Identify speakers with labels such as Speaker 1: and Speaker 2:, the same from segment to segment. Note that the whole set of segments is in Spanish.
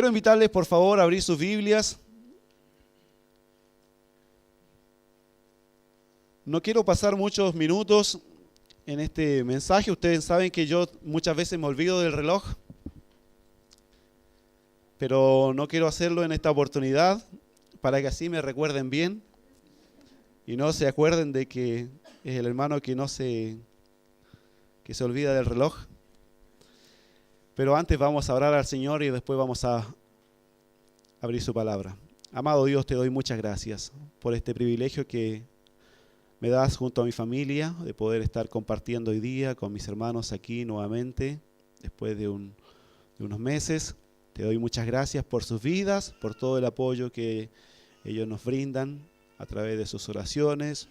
Speaker 1: Quiero invitarles, por favor, a abrir sus Biblias. No quiero pasar muchos minutos en este mensaje. Ustedes saben que yo muchas veces me olvido del reloj, pero no quiero hacerlo en esta oportunidad para que así me recuerden bien y no se acuerden de que es el hermano que se olvida del reloj. Pero antes vamos a orar al Señor y después vamos a abrir su palabra. Amado Dios, te doy muchas gracias por este privilegio que me das junto a mi familia de poder estar compartiendo hoy día con mis hermanos aquí nuevamente después de unos meses. Te doy muchas gracias por sus vidas, por todo el apoyo que ellos nos brindan a través de sus oraciones,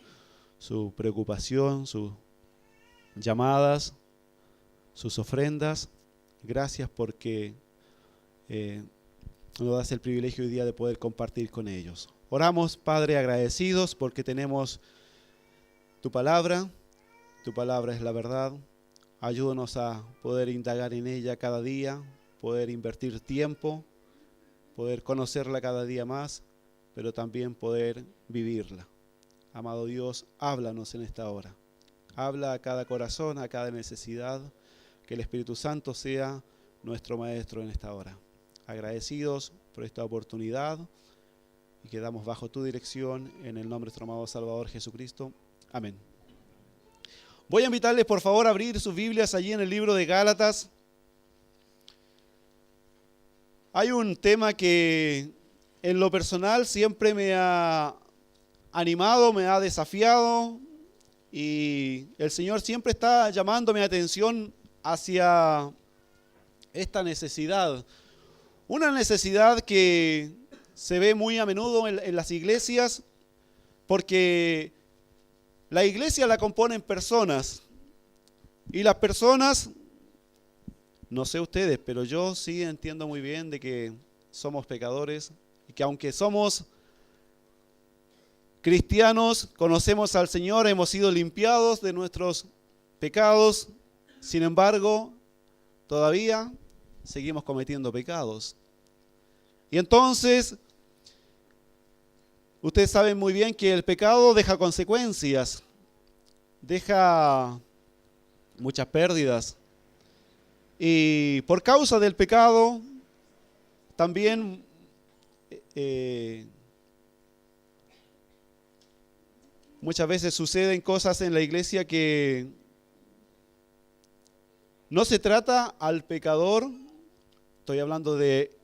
Speaker 1: su preocupación, sus llamadas, sus ofrendas. Gracias porque nos das el privilegio hoy día de poder compartir con ellos. Oramos, Padre, agradecidos porque tenemos tu palabra es la verdad. Ayúdanos a poder indagar en ella cada día, poder invertir tiempo, poder conocerla cada día más, pero también poder vivirla. Amado Dios, háblanos en esta hora. Habla a cada corazón, a cada necesidad. Que el Espíritu Santo sea nuestro Maestro en esta hora. Agradecidos por esta oportunidad y quedamos bajo tu dirección en el nombre de nuestro amado Salvador Jesucristo. Amén. Voy a invitarles por favor a abrir sus Biblias allí en el libro de Gálatas. Hay un tema que en lo personal siempre me ha animado, me ha desafiado y el Señor siempre está llamando mi atención hacia esta necesidad. Una necesidad que se ve muy a menudo en las iglesias porque la iglesia la componen personas y las personas, no sé ustedes, pero yo sí entiendo muy bien de que somos pecadores y que aunque somos cristianos, conocemos al Señor, hemos sido limpiados de nuestros pecados. Sin embargo, todavía seguimos cometiendo pecados. Y entonces, ustedes saben muy bien que el pecado deja consecuencias, deja muchas pérdidas. Y por causa del pecado, también muchas veces suceden cosas en la iglesia que no se trata al pecador, estoy hablando de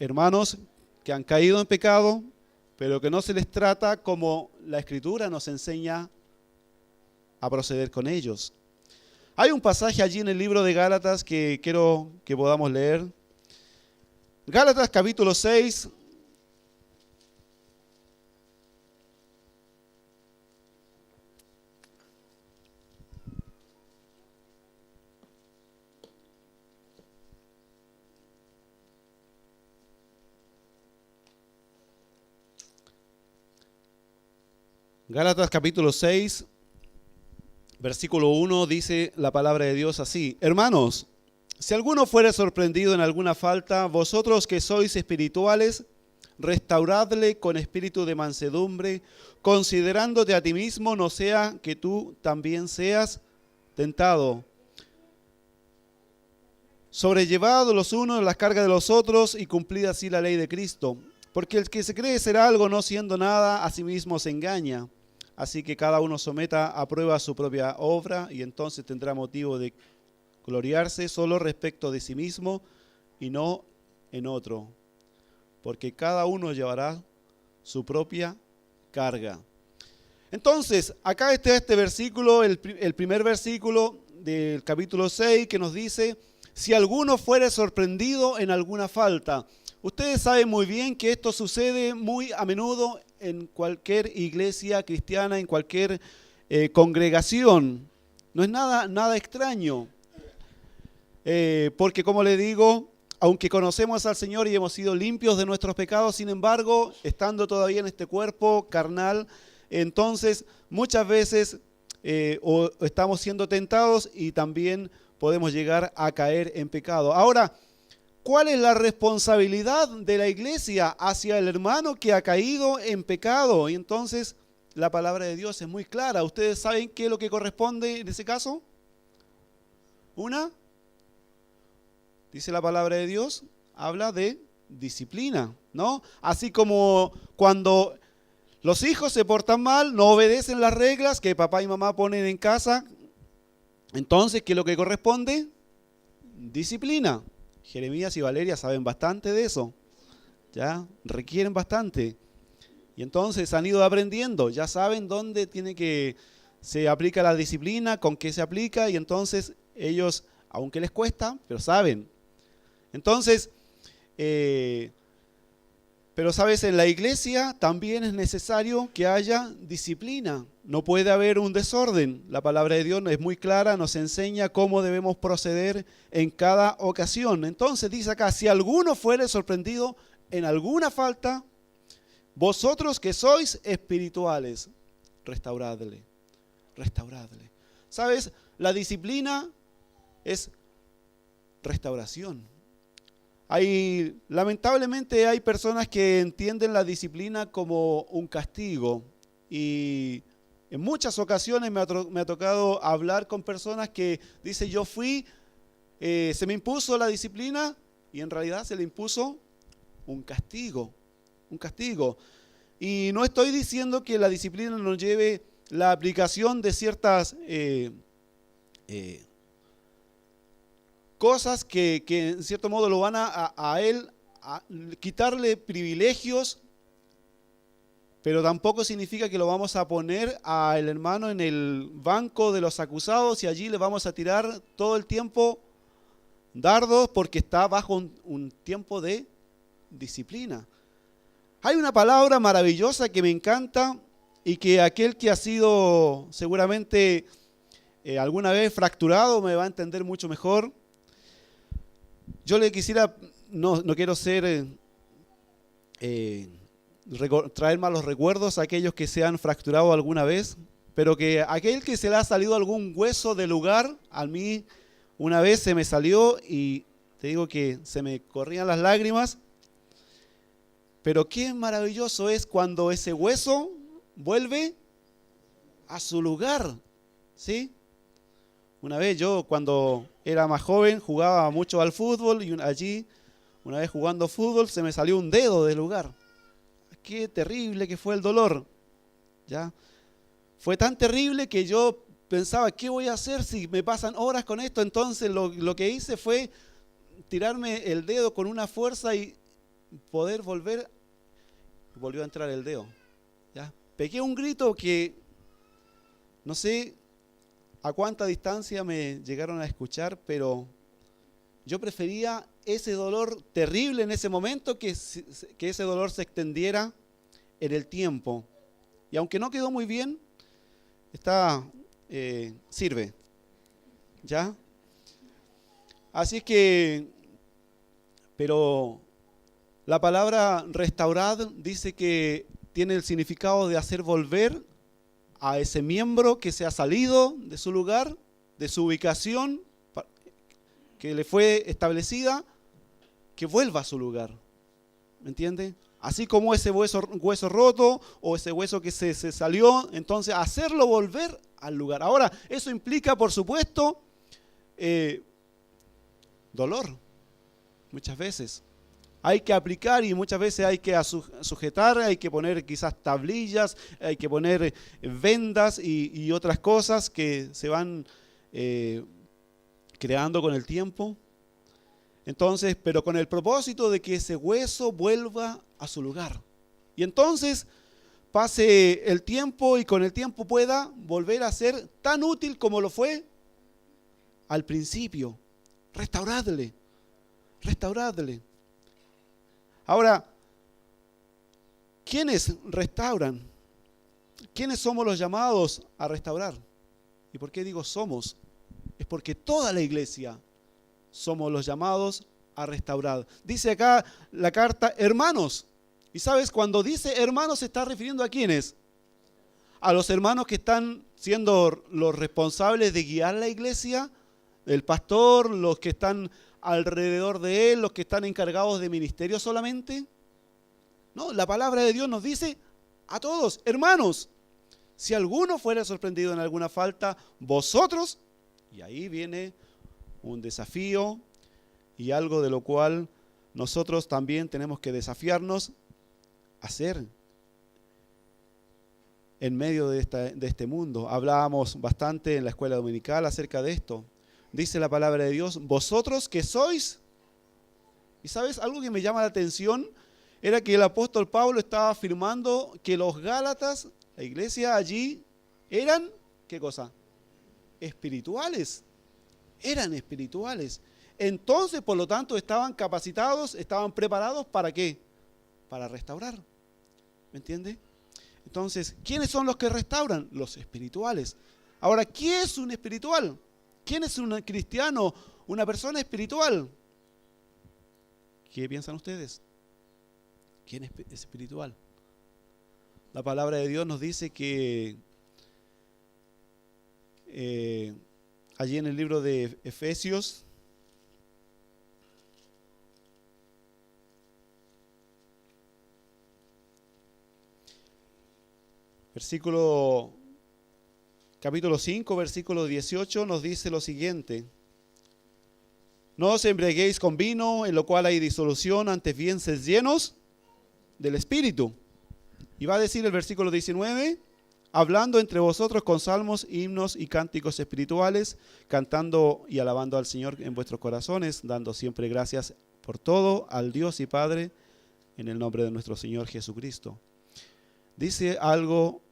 Speaker 1: hermanos que han caído en pecado, pero que no se les trata como la Escritura nos enseña a proceder con ellos. Hay un pasaje allí en el libro de Gálatas que quiero que podamos leer. Gálatas capítulo 6. Gálatas capítulo 6, versículo 1 dice la palabra de Dios así: Hermanos, si alguno fuere sorprendido en alguna falta, vosotros que sois espirituales, restauradle con espíritu de mansedumbre, considerándote a ti mismo, no sea que tú también seas tentado. Sobrellevad los unos las cargas de los otros y cumplid así la ley de Cristo. Porque el que se cree ser algo no siendo nada, a sí mismo se engaña. Así que cada uno someta a prueba su propia obra y entonces tendrá motivo de gloriarse solo respecto de sí mismo y no en otro. Porque cada uno llevará su propia carga. Entonces, acá está este versículo, el primer versículo del capítulo 6 que nos dice: si alguno fuere sorprendido en alguna falta. Ustedes saben muy bien que esto sucede muy a menudo en cualquier iglesia cristiana, en cualquier congregación. No es nada extraño. Porque como le digo, aunque conocemos al Señor y hemos sido limpios de nuestros pecados, sin embargo, estando todavía en este cuerpo carnal, entonces muchas veces o estamos siendo tentados y también podemos llegar a caer en pecado. Ahora, ¿Cuál es la responsabilidad de la iglesia hacia el hermano que ha caído en pecado? Y entonces la palabra de Dios es muy clara. ¿Ustedes saben qué es lo que corresponde en ese caso? Dice la palabra de Dios, habla de disciplina, ¿no? Así como cuando los hijos se portan mal, no obedecen las reglas que papá y mamá ponen en casa, entonces, ¿qué es lo que corresponde? Disciplina. Jeremías y Valeria saben bastante de eso, ya requieren bastante. Y entonces han ido aprendiendo, ya saben dónde se aplica la disciplina, con qué se aplica, y entonces ellos, aunque les cuesta, pero saben. Entonces, pero sabes, en la iglesia también es necesario que haya disciplina. No puede haber un desorden. La palabra de Dios es muy clara, nos enseña cómo debemos proceder en cada ocasión. Entonces dice acá, si alguno fuere sorprendido en alguna falta, vosotros que sois espirituales, restauradle. ¿Sabes? La disciplina es restauración. Lamentablemente hay personas que entienden la disciplina como un castigo, y en muchas ocasiones me ha tocado hablar con personas que dicen, yo fui, se me impuso la disciplina, y en realidad se le impuso un castigo. Y no estoy diciendo que la disciplina nos lleve la aplicación de ciertas cosas que en cierto modo lo van a él a quitarle privilegios, pero tampoco significa que lo vamos a poner al hermano en el banco de los acusados y allí le vamos a tirar todo el tiempo dardos porque está bajo un tiempo de disciplina. Hay una palabra maravillosa que me encanta y que aquel que ha sido seguramente alguna vez fracturado me va a entender mucho mejor. Yo le quisiera, no quiero ser, traer malos recuerdos a aquellos que se han fracturado alguna vez, pero que aquel que se le ha salido algún hueso del lugar, a mí una vez se me salió y te digo que se me corrían las lágrimas, pero qué maravilloso es cuando ese hueso vuelve a su lugar, ¿sí? Una vez yo, cuando era más joven, jugaba mucho al fútbol y allí, una vez jugando fútbol, se me salió un dedo del lugar. Qué terrible que fue el dolor, ¿ya? Fue tan terrible que yo pensaba, ¿qué voy a hacer si me pasan horas con esto? Entonces lo que hice fue tirarme el dedo con una fuerza y poder volvió a entrar el dedo, ¿ya? Pegué un grito que no sé a cuánta distancia me llegaron a escuchar, pero yo prefería ese dolor terrible en ese momento que ese dolor se extendiera en el tiempo. Y aunque no quedó muy bien, sirve, ¿ya? Así es que, pero la palabra restaurar dice que tiene el significado de hacer volver a ese miembro que se ha salido de su lugar, de su ubicación que le fue establecida, que vuelva a su lugar. ¿Me entiende? Así como ese hueso roto o ese hueso que se salió, entonces hacerlo volver al lugar. Ahora, eso implica, por supuesto, dolor, muchas veces. Hay que aplicar y muchas veces hay que sujetar, hay que poner quizás tablillas, hay que poner vendas y otras cosas que se van creando con el tiempo. Entonces, pero con el propósito de que ese hueso vuelva a su lugar. Y entonces pase el tiempo y con el tiempo pueda volver a ser tan útil como lo fue al principio. Restauradle. Ahora, ¿quiénes restauran? ¿Quiénes somos los llamados a restaurar? ¿Y por qué digo somos? Es porque toda la iglesia somos los llamados a restaurar. Dice acá la carta, hermanos. Y sabes, cuando dice hermanos se está refiriendo a quiénes. A los hermanos que están siendo los responsables de guiar la iglesia, el pastor, los que están alrededor de él, los que están encargados de ministerio solamente. No, la palabra de Dios nos dice a todos, hermanos, si alguno fuera sorprendido en alguna falta, vosotros, y ahí viene un desafío y algo de lo cual nosotros también tenemos que desafiarnos a hacer en medio de este mundo. Hablábamos bastante en la escuela dominical acerca de esto. Dice la palabra de Dios, vosotros que sois. Y sabes, algo que me llama la atención era que el apóstol Pablo estaba afirmando que los Gálatas, la iglesia allí, eran, ¿qué cosa? Espirituales. Eran espirituales. Entonces, por lo tanto, estaban capacitados, estaban preparados ¿para qué? Para restaurar. ¿Me entiende? Entonces, ¿quiénes son los que restauran? Los espirituales. Ahora, ¿qué es un espiritual? ¿Quién es un cristiano? Una persona espiritual. ¿Qué piensan ustedes? ¿Quién es espiritual? La palabra de Dios nos dice que allí en el libro de Efesios, capítulo 5, versículo 18, nos dice lo siguiente. No os embriaguéis con vino, en lo cual hay disolución, antes bien sed llenos del Espíritu. Y va a decir el versículo 19, hablando entre vosotros con salmos, himnos y cánticos espirituales, cantando y alabando al Señor en vuestros corazones, dando siempre gracias por todo al Dios y Padre, en el nombre de nuestro Señor Jesucristo. Dice algo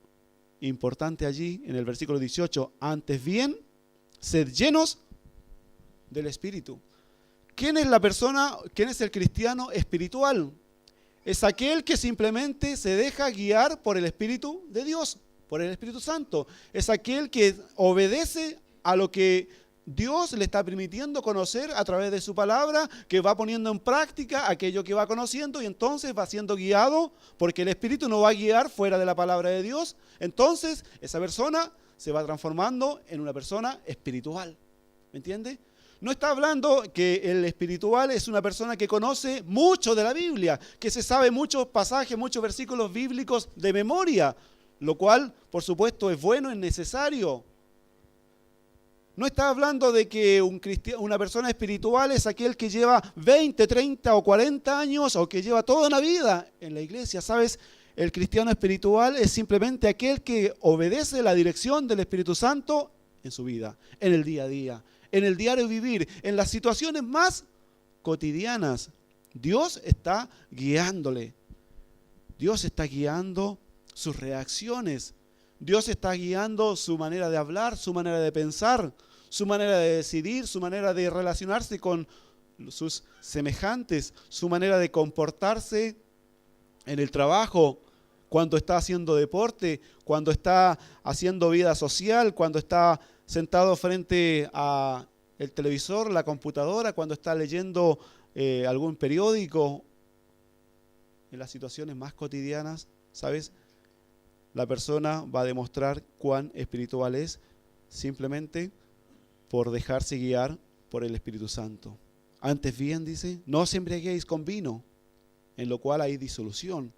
Speaker 1: importante allí en el versículo 18, antes bien, sed llenos del Espíritu. ¿Quién es la persona, quién es el cristiano espiritual? Es aquel que simplemente se deja guiar por el Espíritu de Dios, por el Espíritu Santo. Es aquel que obedece a lo que Dios le está permitiendo conocer a través de su palabra, que va poniendo en práctica aquello que va conociendo y entonces va siendo guiado, porque el Espíritu no va a guiar fuera de la palabra de Dios. Entonces esa persona se va transformando en una persona espiritual. ¿Me entiende? No está hablando que el espiritual es una persona que conoce mucho de la Biblia, que se sabe muchos pasajes, muchos versículos bíblicos de memoria, lo cual, por supuesto, es bueno, es necesario. No está hablando de que una persona espiritual es aquel que lleva 20, 30 o 40 años o que lleva toda una vida en la iglesia. ¿Sabes? El cristiano espiritual es simplemente aquel que obedece la dirección del Espíritu Santo en su vida, en el día a día, en el diario vivir, en las situaciones más cotidianas. Dios está guiándole. Dios está guiando sus reacciones. Dios está guiando su manera de hablar, su manera de pensar, su manera de decidir, su manera de relacionarse con sus semejantes, su manera de comportarse en el trabajo, cuando está haciendo deporte, cuando está haciendo vida social, cuando está sentado frente a el televisor, la computadora, cuando está leyendo algún periódico. En las situaciones más cotidianas, ¿sabes? La persona va a demostrar cuán espiritual es simplemente por dejarse guiar por el Espíritu Santo. Antes bien, dice, no os embriaguéis con vino, en lo cual hay disolución.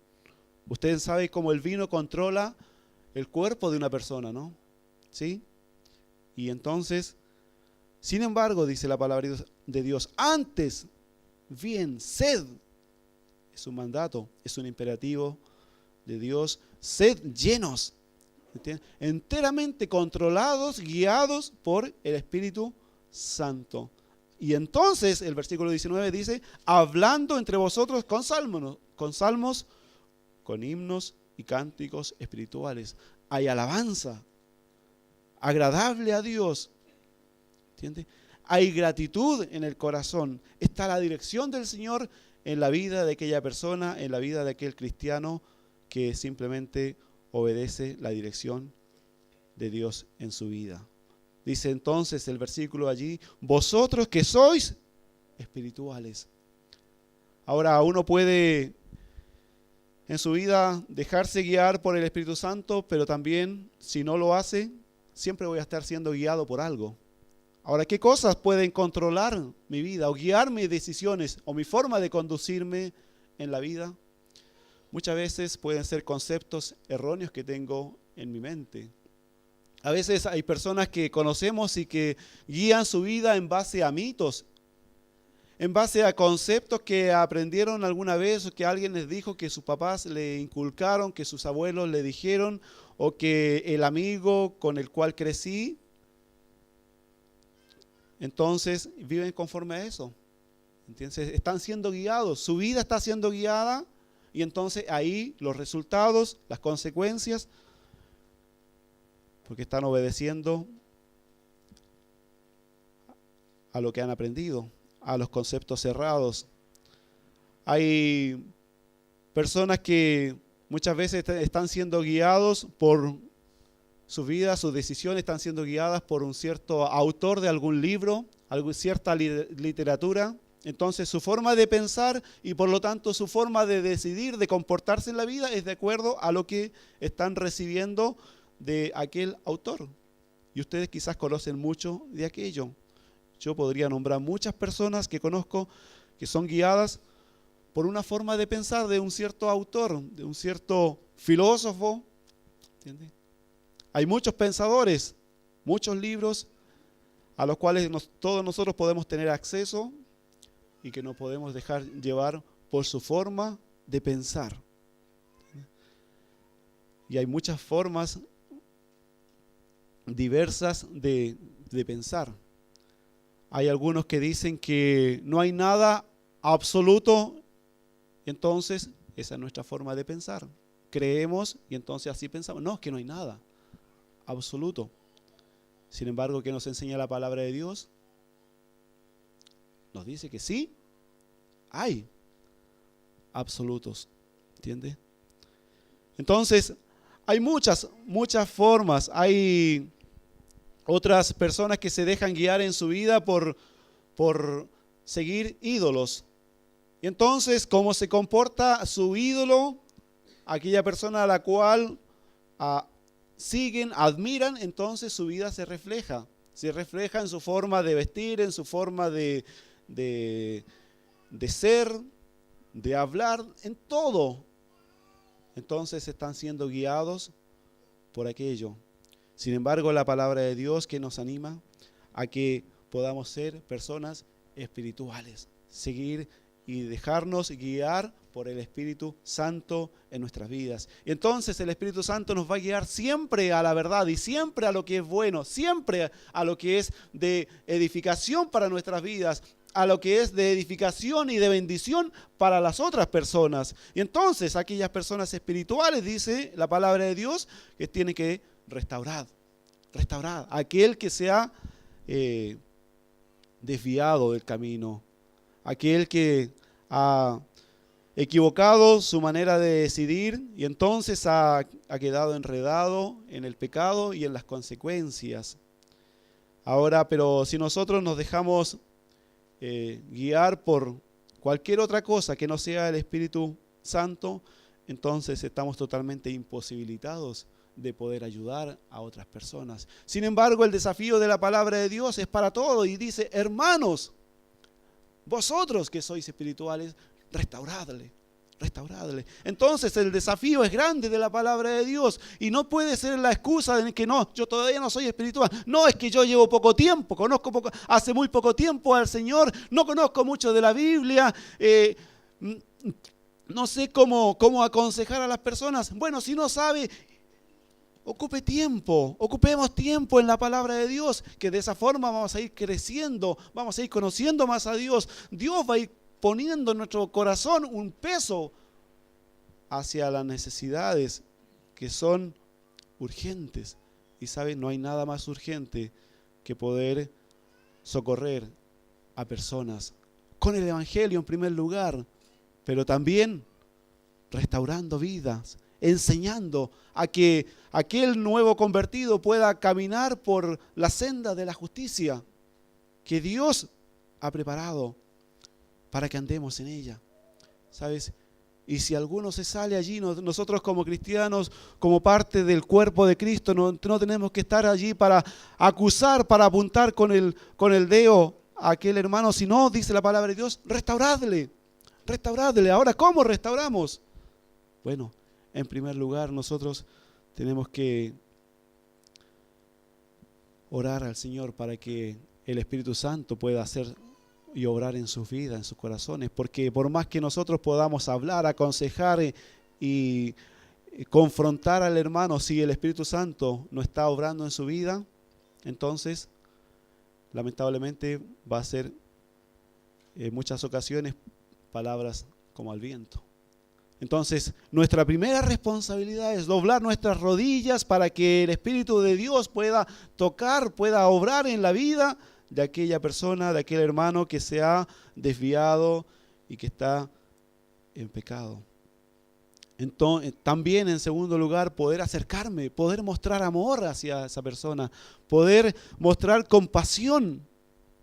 Speaker 1: Usted sabe cómo el vino controla el cuerpo de una persona, ¿no? ¿Sí? Y entonces, sin embargo, dice la palabra de Dios, antes bien, sed. Es un mandato, es un imperativo de Dios. Sed llenos, ¿entiendes? Enteramente controlados, guiados por el Espíritu Santo. Y entonces el versículo 19 dice, hablando entre vosotros con salmos, con himnos y cánticos espirituales. Hay alabanza, agradable a Dios. ¿Entiendes? Hay gratitud en el corazón. Está la dirección del Señor en la vida de aquella persona, en la vida de aquel cristiano que simplemente obedece la dirección de Dios en su vida. Dice entonces el versículo allí, vosotros que sois espirituales. Ahora uno puede en su vida dejarse guiar por el Espíritu Santo, pero también si no lo hace, siempre voy a estar siendo guiado por algo. Ahora, ¿qué cosas pueden controlar mi vida o guiar mis decisiones o mi forma de conducirme en la vida? Muchas veces pueden ser conceptos erróneos que tengo en mi mente. A veces hay personas que conocemos y que guían su vida en base a mitos, en base a conceptos que aprendieron alguna vez o que alguien les dijo, que sus papás le inculcaron, que sus abuelos le dijeron, o que el amigo con el cual crecí. Entonces viven conforme a eso. Entonces están siendo guiados, su vida está siendo guiada, y entonces ahí los resultados, las consecuencias, porque están obedeciendo a lo que han aprendido, a los conceptos cerrados. Hay personas que muchas veces están siendo guiados por su vida, sus decisiones están siendo guiadas por un cierto autor de algún libro, cierta literatura. Entonces su forma de pensar y por lo tanto su forma de decidir, de comportarse en la vida es de acuerdo a lo que están recibiendo de aquel autor. Y ustedes quizás conocen mucho de aquello. Yo podría nombrar muchas personas que conozco que son guiadas por una forma de pensar de un cierto autor, de un cierto filósofo. ¿Entiende? Hay muchos pensadores, muchos libros a los cuales todos nosotros podemos tener acceso y que no podemos dejar llevar por su forma de pensar. Y hay muchas formas diversas de pensar. Hay algunos que dicen que no hay nada absoluto, entonces esa es nuestra forma de pensar. Creemos y entonces así pensamos. No, es que no hay nada absoluto. Sin embargo, ¿qué nos enseña la palabra de Dios? Nos dice que sí, hay absolutos. ¿Entiende? Entonces, hay muchas formas. Hay otras personas que se dejan guiar en su vida por seguir ídolos. Y entonces, ¿cómo se comporta su ídolo? Aquella persona a la cual siguen, admiran, entonces su vida se refleja. Se refleja en su forma de vestir, en su forma de ser, de hablar, en todo. Entonces están siendo guiados por aquello. Sin embargo, la palabra de Dios que nos anima a que podamos ser personas espirituales, seguir y dejarnos guiar por el Espíritu Santo en nuestras vidas. Y entonces el Espíritu Santo nos va a guiar siempre a la verdad y siempre a lo que es bueno, siempre a lo que es de edificación para nuestras vidas, a lo que es de edificación y de bendición para las otras personas. Y entonces aquellas personas espirituales, dice la palabra de Dios, que tienen que restaurar. Aquel que se ha desviado del camino, aquel que ha equivocado su manera de decidir y entonces ha quedado enredado en el pecado y en las consecuencias. Ahora, pero si nosotros nos dejamos guiar por cualquier otra cosa que no sea el Espíritu Santo, entonces estamos totalmente imposibilitados de poder ayudar a otras personas. Sin embargo, el desafío de la palabra de Dios es para todos y dice: hermanos, vosotros que sois espirituales, restauradle. Entonces el desafío es grande de la palabra de Dios y no puede ser la excusa de que no, yo todavía no soy espiritual. No, es que yo llevo poco tiempo, hace muy poco tiempo al Señor, no conozco mucho de la Biblia, no sé cómo aconsejar a las personas. Bueno, si no sabe, ocupemos tiempo en la palabra de Dios, que de esa forma vamos a ir creciendo, vamos a ir conociendo más a Dios. Dios va a ir poniendo en nuestro corazón un peso hacia las necesidades que son urgentes. Y saben, no hay nada más urgente que poder socorrer a personas con el Evangelio en primer lugar, pero también restaurando vidas, enseñando a que aquel nuevo convertido pueda caminar por la senda de la justicia que Dios ha preparado para que andemos en ella. ¿Sabes? Y si alguno se sale allí, nosotros como cristianos, como parte del cuerpo de Cristo, no tenemos que estar allí para acusar, para apuntar con el dedo a aquel hermano, sino, dice la palabra de Dios, restauradle. Ahora, ¿cómo restauramos? Bueno, en primer lugar, nosotros tenemos que orar al Señor para que el Espíritu Santo pueda hacer y obrar en sus vidas, en sus corazones, porque por más que nosotros podamos hablar, aconsejar y confrontar al hermano, si el Espíritu Santo no está obrando en su vida, entonces lamentablemente va a ser en muchas ocasiones palabras como al viento. Entonces, nuestra primera responsabilidad es doblar nuestras rodillas para que el Espíritu de Dios pueda tocar, pueda obrar en la vida de aquella persona, de aquel hermano que se ha desviado y que está en pecado. Entonces, también en segundo lugar, poder acercarme, poder mostrar amor hacia esa persona, poder mostrar compasión,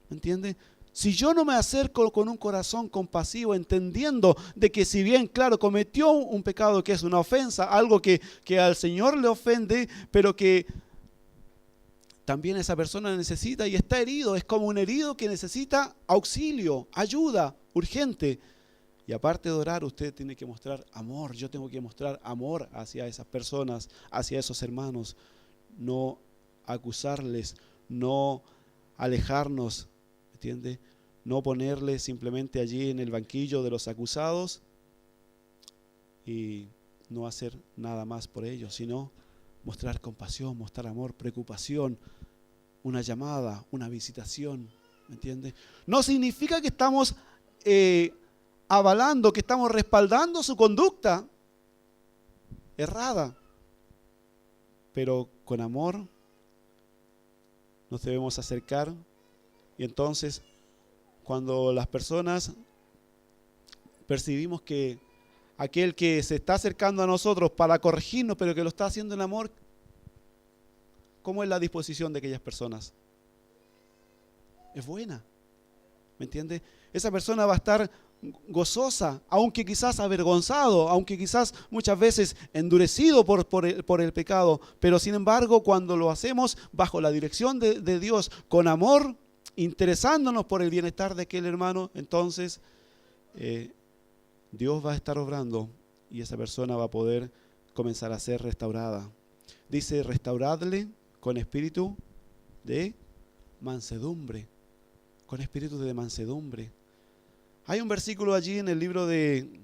Speaker 1: ¿me entiende? Si yo no me acerco con un corazón compasivo, entendiendo de que si bien, claro, cometió un pecado que es una ofensa, algo que al Señor le ofende, pero que también esa persona necesita y está herido, es como un herido que necesita auxilio, ayuda, urgente. Y aparte de orar, usted tiene que mostrar amor, yo tengo que mostrar amor hacia esas personas, hacia esos hermanos, no acusarles, no alejarnos, ¿entiende? No ponerle simplemente allí en el banquillo de los acusados y no hacer nada más por ellos, sino mostrar compasión, mostrar amor, preocupación, una llamada, una visitación, ¿me entiende? No significa que estamos avalando, que estamos respaldando su conducta errada, pero con amor nos debemos acercar. Y entonces, cuando las personas percibimos que aquel que se está acercando a nosotros para corregirnos, pero que lo está haciendo en amor, ¿cómo es la disposición de aquellas personas? Es buena, ¿me entiende? Esa persona va a estar gozosa, aunque quizás avergonzado, aunque quizás muchas veces endurecido por el pecado, pero sin embargo, cuando lo hacemos bajo la dirección de Dios, con amor, interesándonos por el bienestar de aquel hermano, entonces Dios va a estar obrando y esa persona va a poder comenzar a ser restaurada. Dice, restauradle con espíritu de mansedumbre, con espíritu de mansedumbre. Hay un versículo allí en el libro de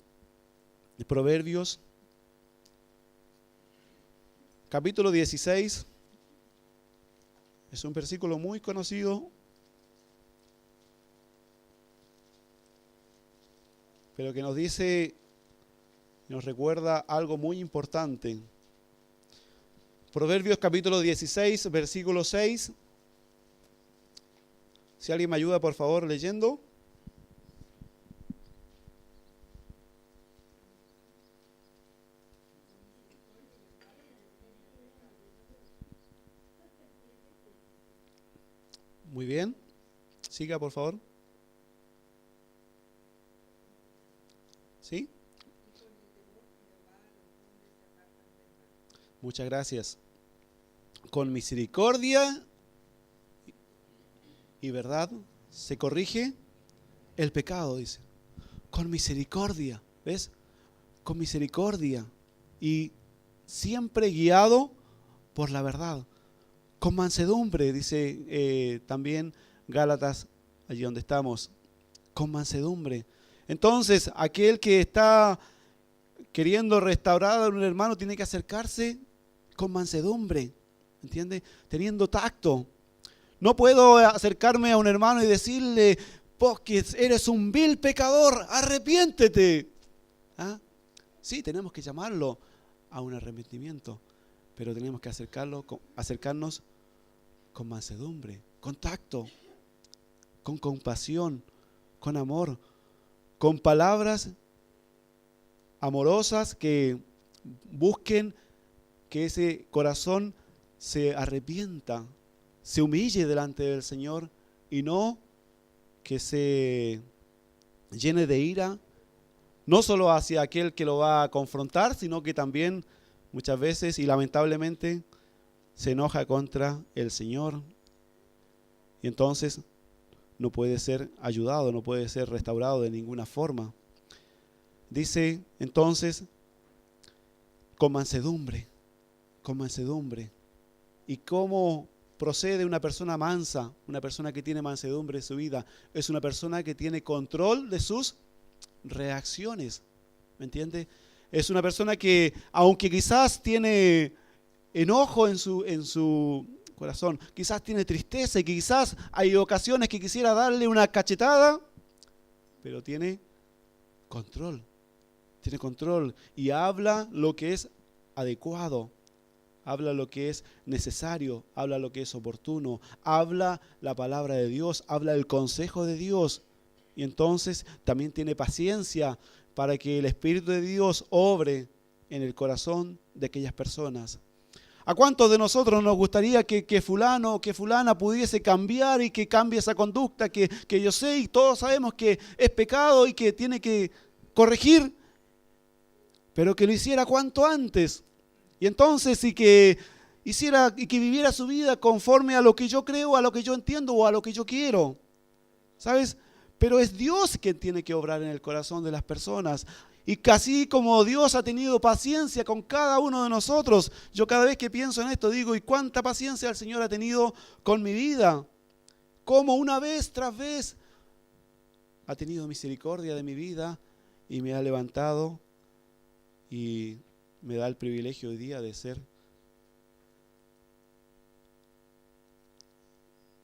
Speaker 1: Proverbios, capítulo 16, es un versículo muy conocido, pero que nos dice, nos recuerda algo muy importante. Proverbios capítulo 16, versículo 6. Si alguien me ayuda, por favor, leyendo. Muy bien. Siga, por favor. ¿Sí? Muchas gracias. Con misericordia y verdad se corrige el pecado, dice. Con misericordia, ¿ves? Con misericordia y siempre guiado por la verdad. Con mansedumbre, dice también Gálatas, allí donde estamos. Con mansedumbre. Entonces, aquel que está queriendo restaurar a un hermano tiene que acercarse con mansedumbre, ¿entiende? Teniendo tacto. No puedo acercarme a un hermano y decirle, vos que eres un vil pecador, arrepiéntete. ¿Ah? Sí, tenemos que llamarlo a un arrepentimiento, pero tenemos que acercarnos con mansedumbre, con tacto, con compasión, con amor, con palabras amorosas que busquen que ese corazón se arrepienta, se humille delante del Señor y no que se llene de ira no solo hacia aquel que lo va a confrontar, sino que también muchas veces y lamentablemente se enoja contra el Señor. Y entonces no puede ser ayudado, no puede ser restaurado de ninguna forma. Dice entonces, con mansedumbre, con mansedumbre. ¿Y cómo procede una persona mansa? Una persona que tiene mansedumbre en su vida es una persona que tiene control de sus reacciones. ¿Me entiende? Es una persona que, aunque quizás tiene enojo en su corazón, quizás tiene tristeza y quizás hay ocasiones que quisiera darle una cachetada, pero tiene control y habla lo que es adecuado, habla lo que es necesario, habla lo que es oportuno, habla la palabra de Dios, habla el consejo de Dios, y entonces también tiene paciencia para que el Espíritu de Dios obre en el corazón de aquellas personas. ¿A cuántos de nosotros nos gustaría que fulano o que fulana pudiese cambiar y que cambie esa conducta que yo sé y todos sabemos que es pecado y que tiene que corregir, pero que lo hiciera cuanto antes? Y entonces y que hiciera y que viviera su vida conforme a lo que yo creo, a lo que yo entiendo o a lo que yo quiero. ¿Sabes? Pero es Dios quien tiene que obrar en el corazón de las personas. Y casi como Dios ha tenido paciencia con cada uno de nosotros, yo cada vez que pienso en esto digo, ¿y cuánta paciencia el Señor ha tenido con mi vida? Como una vez tras vez ha tenido misericordia de mi vida y me ha levantado y me da el privilegio hoy día de ser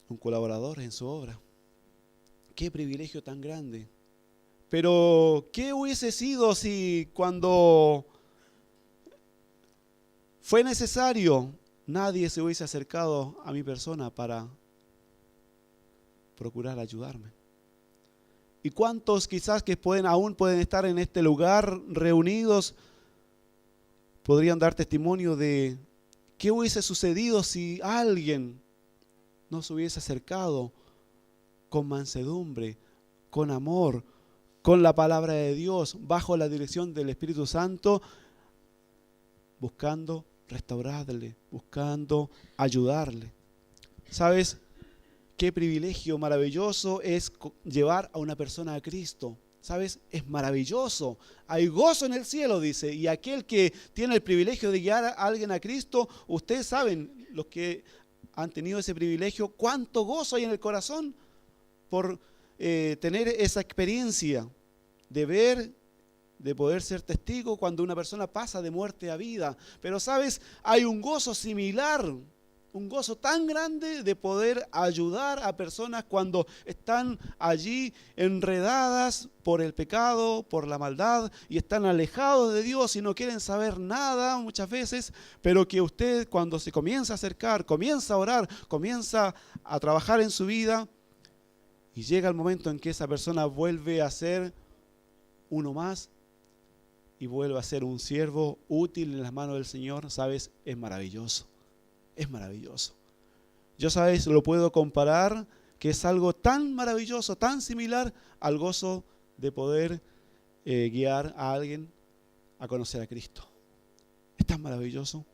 Speaker 1: un colaborador en su obra. Qué privilegio tan grande. Pero, ¿qué hubiese sido si cuando fue necesario nadie se hubiese acercado a mi persona para procurar ayudarme? ¿Y cuántos quizás que aún pueden estar en este lugar reunidos podrían dar testimonio de qué hubiese sucedido si alguien no se hubiese acercado con mansedumbre, con amor, con la palabra de Dios, bajo la dirección del Espíritu Santo, buscando restaurarle, buscando ayudarle? ¿Sabes qué privilegio maravilloso es llevar a una persona a Cristo? ¿Sabes? Es maravilloso. Hay gozo en el cielo, dice. Y aquel que tiene el privilegio de guiar a alguien a Cristo, ustedes saben, los que han tenido ese privilegio, cuánto gozo hay en el corazón por tener esa experiencia de ver, de poder ser testigo cuando una persona pasa de muerte a vida. Pero sabes, hay un gozo similar, un gozo tan grande de poder ayudar a personas cuando están allí enredadas por el pecado, por la maldad, y están alejados de Dios y no quieren saber nada muchas veces, pero que usted cuando se comienza a acercar, comienza a orar, comienza a trabajar en su vida, y llega el momento en que esa persona vuelve a ser uno más y vuelve a ser un siervo útil en las manos del Señor, ¿sabes? Es maravilloso, es maravilloso. Yo, ¿sabes? Lo puedo comparar, que es algo tan maravilloso, tan similar al gozo de poder guiar a alguien a conocer a Cristo. Es tan maravilloso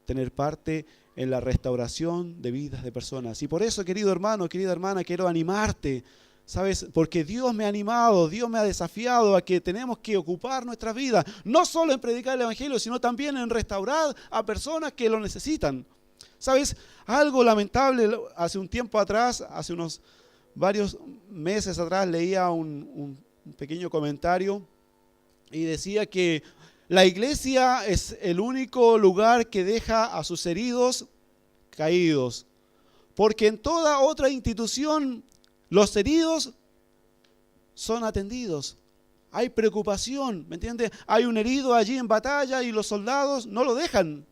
Speaker 1: tener parte en la restauración de vidas de personas. Y por eso, querido hermano, querida hermana, quiero animarte, ¿sabes? Porque Dios me ha animado, Dios me ha desafiado a que tenemos que ocupar nuestra vida, no solo en predicar el Evangelio, sino también en restaurar a personas que lo necesitan. ¿Sabes? Algo lamentable, hace un tiempo atrás, hace unos varios meses atrás, leía un pequeño comentario y decía que la iglesia es el único lugar que deja a sus heridos caídos, porque en toda otra institución los heridos son atendidos. Hay preocupación, ¿me entiendes? Hay un herido allí en batalla y los soldados no lo dejan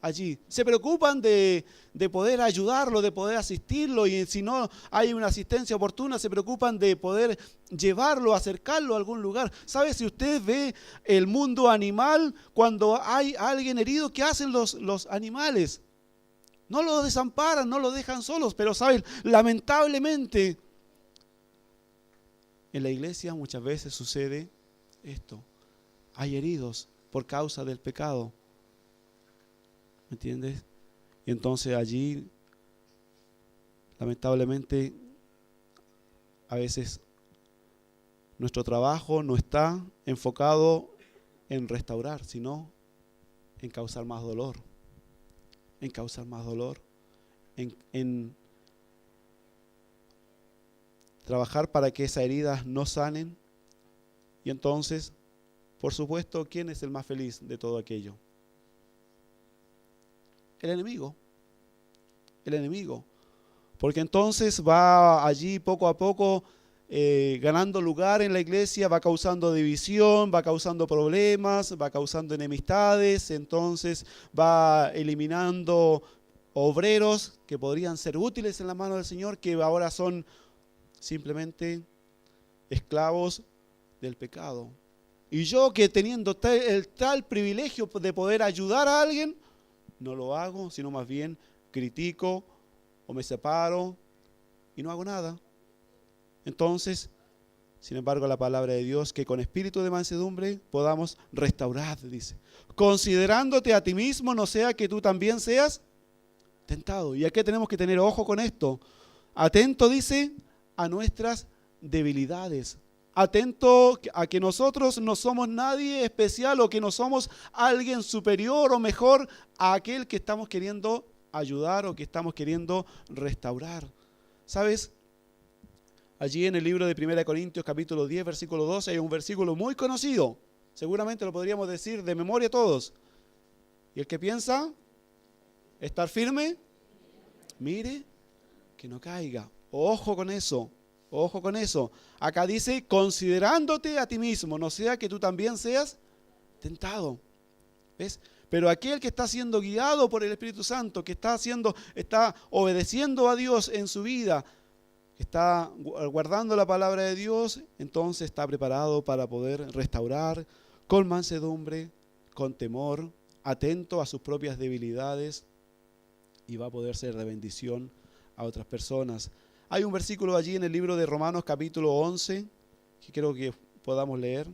Speaker 1: allí. Se preocupan de poder ayudarlo, de poder asistirlo, y si no hay una asistencia oportuna, se preocupan de poder llevarlo, acercarlo a algún lugar. ¿Sabe? Si usted ve el mundo animal, cuando hay alguien herido, ¿qué hacen los animales? No lo desamparan, no lo dejan solos, pero ¿saben? Lamentablemente, en la iglesia muchas veces sucede esto. Hay heridos por causa del pecado. ¿Me entiendes? Y entonces allí, lamentablemente, a veces nuestro trabajo no está enfocado en restaurar, sino en causar más dolor. En causar más dolor. En trabajar para que esas heridas no sanen. Y entonces, por supuesto, ¿quién es el más feliz de todo aquello? El enemigo. El enemigo. Porque entonces va allí poco a poco ganando lugar en la iglesia, va causando división, va causando problemas, va causando enemistades, entonces va eliminando obreros que podrían ser útiles en la mano del Señor, que ahora son simplemente esclavos del pecado. Y yo, que teniendo el tal privilegio de poder ayudar a alguien, no lo hago, sino más bien critico o me separo y no hago nada. Entonces, sin embargo, la palabra de Dios, que con espíritu de mansedumbre podamos restaurar, dice, considerándote a ti mismo, no sea que tú también seas tentado. Y aquí tenemos que tener ojo con esto. Atento, dice, a nuestras debilidades. Atento a que nosotros no somos nadie especial o que no somos alguien superior o mejor a aquel que estamos queriendo ayudar o que estamos queriendo restaurar. ¿Sabes? Allí en el libro de 1 Corintios capítulo 10, versículo 12, hay un versículo muy conocido. Seguramente lo podríamos decir de memoria todos. Y el que piensa estar firme, mire que no caiga. Ojo con eso, ojo con eso. Acá dice, considerándote a ti mismo, no sea que tú también seas tentado. ¿Ves? Pero aquel que está siendo guiado por el Espíritu Santo, que está obedeciendo a Dios en su vida, está guardando la palabra de Dios, entonces está preparado para poder restaurar con mansedumbre, con temor, atento a sus propias debilidades y va a poder ser de bendición a otras personas. Hay un versículo allí en el libro de Romanos capítulo 11 que creo que podamos leer.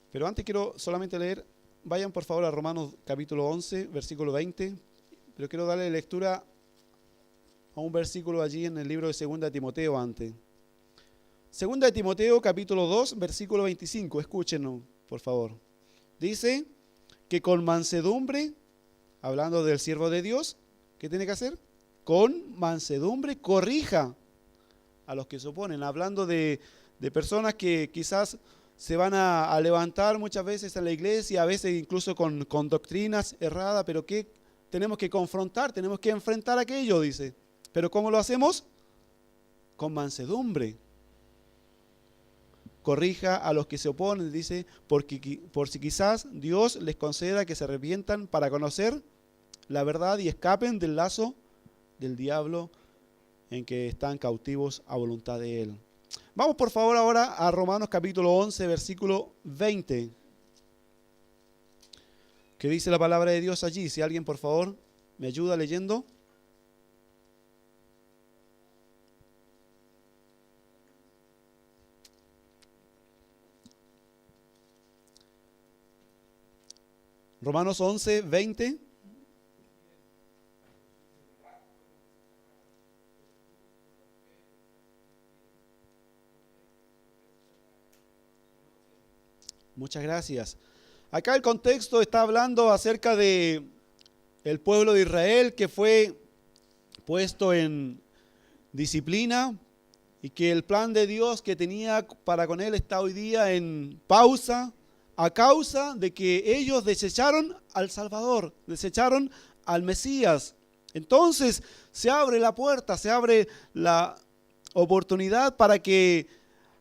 Speaker 1: Pero antes quiero solamente leer, vayan por favor a Romanos capítulo 11, versículo 20, pero quiero darle lectura a un versículo allí en el libro de 2 de Timoteo antes. 2 de Timoteo capítulo 2, versículo 25, escúchenos por favor. Dice que con mansedumbre, hablando del siervo de Dios, ¿qué tiene que hacer? Con mansedumbre corrija a los que se oponen, hablando de personas que quizás se van a levantar muchas veces en la iglesia, a veces incluso con doctrinas erradas, pero que tenemos que confrontar, tenemos que enfrentar aquello, dice. ¿Pero cómo lo hacemos? Con mansedumbre. Corrija a los que se oponen, dice, por si quizás Dios les conceda que se arrepientan para conocer la verdad y escapen del lazo del diablo en que están cautivos a voluntad de él. Vamos por favor ahora a Romanos capítulo 11, versículo 20. ¿Qué dice la palabra de Dios allí? Si alguien por favor me ayuda leyendo. Romanos 11, 20. Muchas gracias. Acá el contexto está hablando acerca de el pueblo de Israel que fue puesto en disciplina y que el plan de Dios que tenía para con él está hoy día en pausa a causa de que ellos desecharon al Salvador, desecharon al Mesías. Entonces se abre la puerta, se abre la oportunidad para que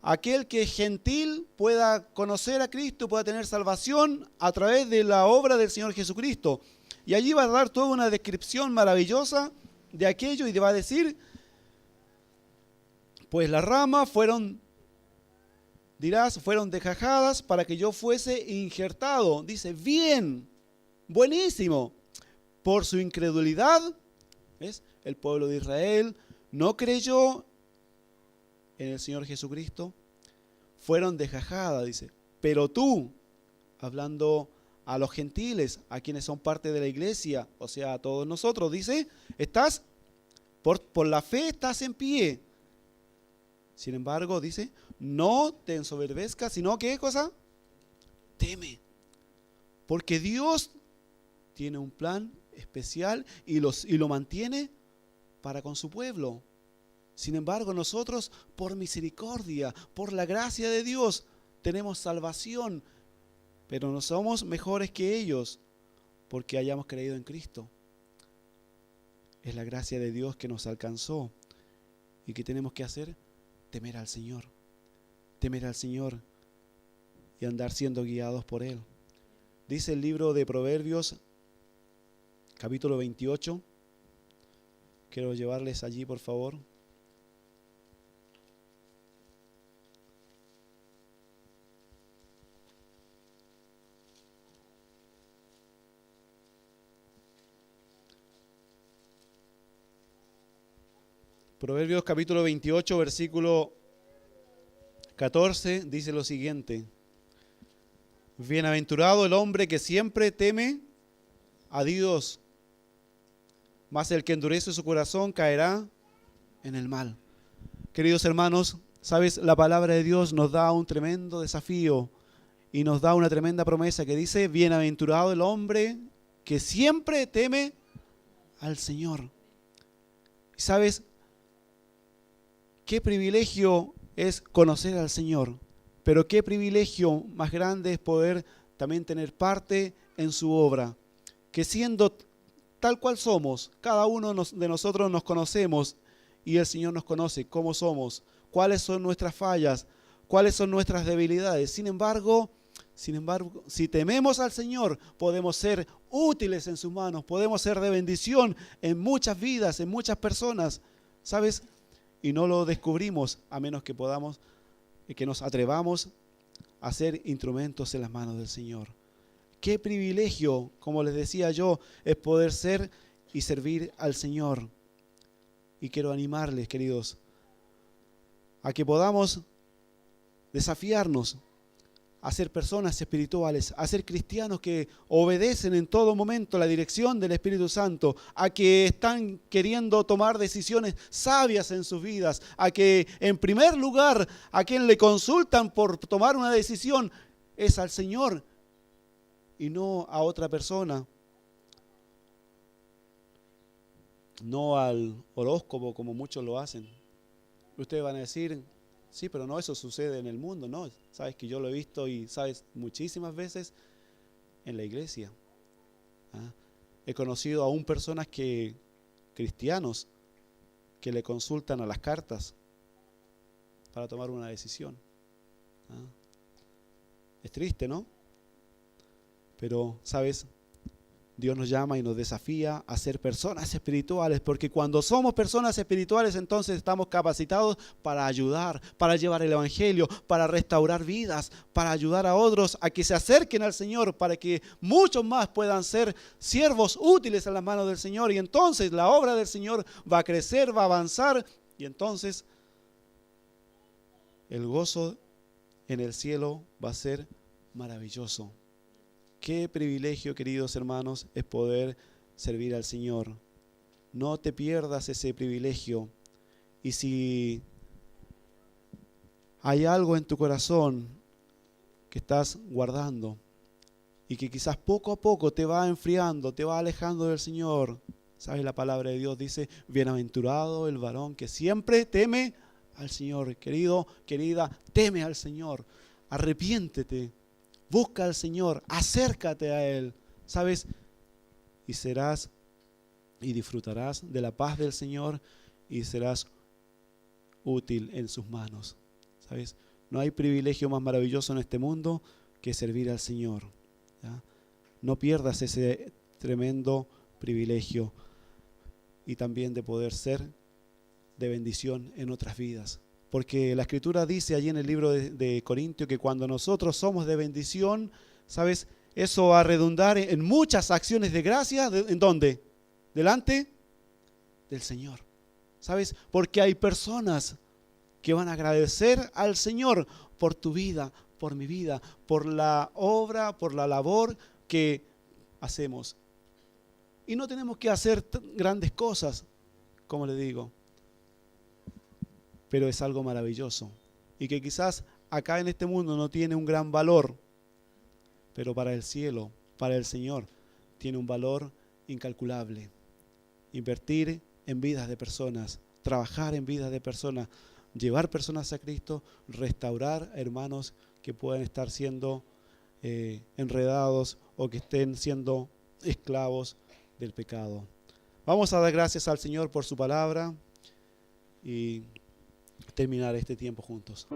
Speaker 1: aquel que es gentil pueda conocer a Cristo, pueda tener salvación a través de la obra del Señor Jesucristo. Y allí va a dar toda una descripción maravillosa de aquello y le va a decir, pues las ramas fueron desgajadas para que yo fuese injertado. Dice, bien, Buenísimo. Por su incredulidad, ¿ves? El pueblo de Israel no creyó en el Señor Jesucristo. Fueron de jajada, dice. Pero tú, hablando a los gentiles, a quienes son parte de la iglesia, o sea, a todos nosotros, dice, estás, por la fe estás en pie. Sin embargo, dice, no te ensoberbezcas, sino ¿qué cosa? Teme. Porque Dios tiene un plan especial y lo mantiene para con su pueblo. Sin embargo, nosotros, por misericordia, por la gracia de Dios, tenemos salvación, pero no somos mejores que ellos porque hayamos creído en Cristo. Es la gracia de Dios que nos alcanzó. ¿Y qué tenemos que hacer? Temer al Señor. Temer al Señor y andar siendo guiados por Él. Dice el libro de Proverbios, capítulo 28. Quiero llevarles allí, por favor. Proverbios capítulo 28, versículo 14, dice lo siguiente. Bienaventurado el hombre que siempre teme a Dios, mas el que endurece su corazón caerá en el mal. Queridos hermanos, sabes, la palabra de Dios nos da un tremendo desafío y nos da una tremenda promesa que dice, bienaventurado el hombre que siempre teme al Señor. Y sabes, qué privilegio es conocer al Señor, pero qué privilegio más grande es poder también tener parte en su obra, que siendo tal cual somos, cada uno de nosotros nos conocemos y el Señor nos conoce cómo somos, cuáles son nuestras fallas, cuáles son nuestras debilidades. Sin embargo, si tememos al Señor, podemos ser útiles en sus manos, podemos ser de bendición en muchas vidas, en muchas personas, ¿sabes? Y no lo descubrimos a menos que podamos, que nos atrevamos a ser instrumentos en las manos del Señor. Qué privilegio, como les decía yo, es poder ser y servir al Señor. Y quiero animarles, queridos, a que podamos desafiarnos a ser personas espirituales, a ser cristianos que obedecen en todo momento la dirección del Espíritu Santo, a que están queriendo tomar decisiones sabias en sus vidas, a que en primer lugar a quien le consultan por tomar una decisión es al Señor y no a otra persona, no al horóscopo como muchos lo hacen. Ustedes van a decir, sí, pero no, eso sucede en el mundo, ¿no? Sabes que yo lo he visto y sabes muchísimas veces en la iglesia. ¿Ah? He conocido aún personas cristianos, que le consultan a las cartas para tomar una decisión. ¿Ah? Es triste, ¿no? Pero, ¿sabes? Dios nos llama y nos desafía a ser personas espirituales, porque cuando somos personas espirituales, entonces estamos capacitados para ayudar, para llevar el evangelio, para restaurar vidas, para ayudar a otros a que se acerquen al Señor, para que muchos más puedan ser siervos útiles en las manos del Señor. Y entonces la obra del Señor va a crecer, va a avanzar, y entonces el gozo en el cielo va a ser maravilloso. Qué privilegio, queridos hermanos, es poder servir al Señor. No te pierdas ese privilegio. Y si hay algo en tu corazón que estás guardando y que quizás poco a poco te va enfriando, te va alejando del Señor, ¿sabes? La palabra de Dios dice, bienaventurado el varón que siempre teme al Señor. Querido, querida, teme al Señor. Arrepiéntete. Busca al Señor, acércate a Él, ¿sabes? Y serás y disfrutarás de la paz del Señor y serás útil en sus manos, ¿sabes? No hay privilegio más maravilloso en este mundo que servir al Señor, ¿ya? No pierdas ese tremendo privilegio y también de poder ser de bendición en otras vidas. Porque la Escritura dice allí en el libro de Corintios que cuando nosotros somos de bendición, ¿sabes? eso va a redundar en muchas acciones de gracia. ¿En dónde? Delante del Señor. ¿Sabes? Porque hay personas que van a agradecer al Señor por tu vida, por mi vida, por la obra, por la labor que hacemos. Y no tenemos que hacer grandes cosas, como le digo, pero es algo maravilloso y que quizás acá en este mundo no tiene un gran valor, pero para el cielo, para el Señor, tiene un valor incalculable. Invertir en vidas de personas, trabajar en vidas de personas, llevar personas a Cristo, restaurar hermanos que puedan estar siendo enredados o que estén siendo esclavos del pecado. Vamos a dar gracias al Señor por su palabra y terminar este tiempo juntos.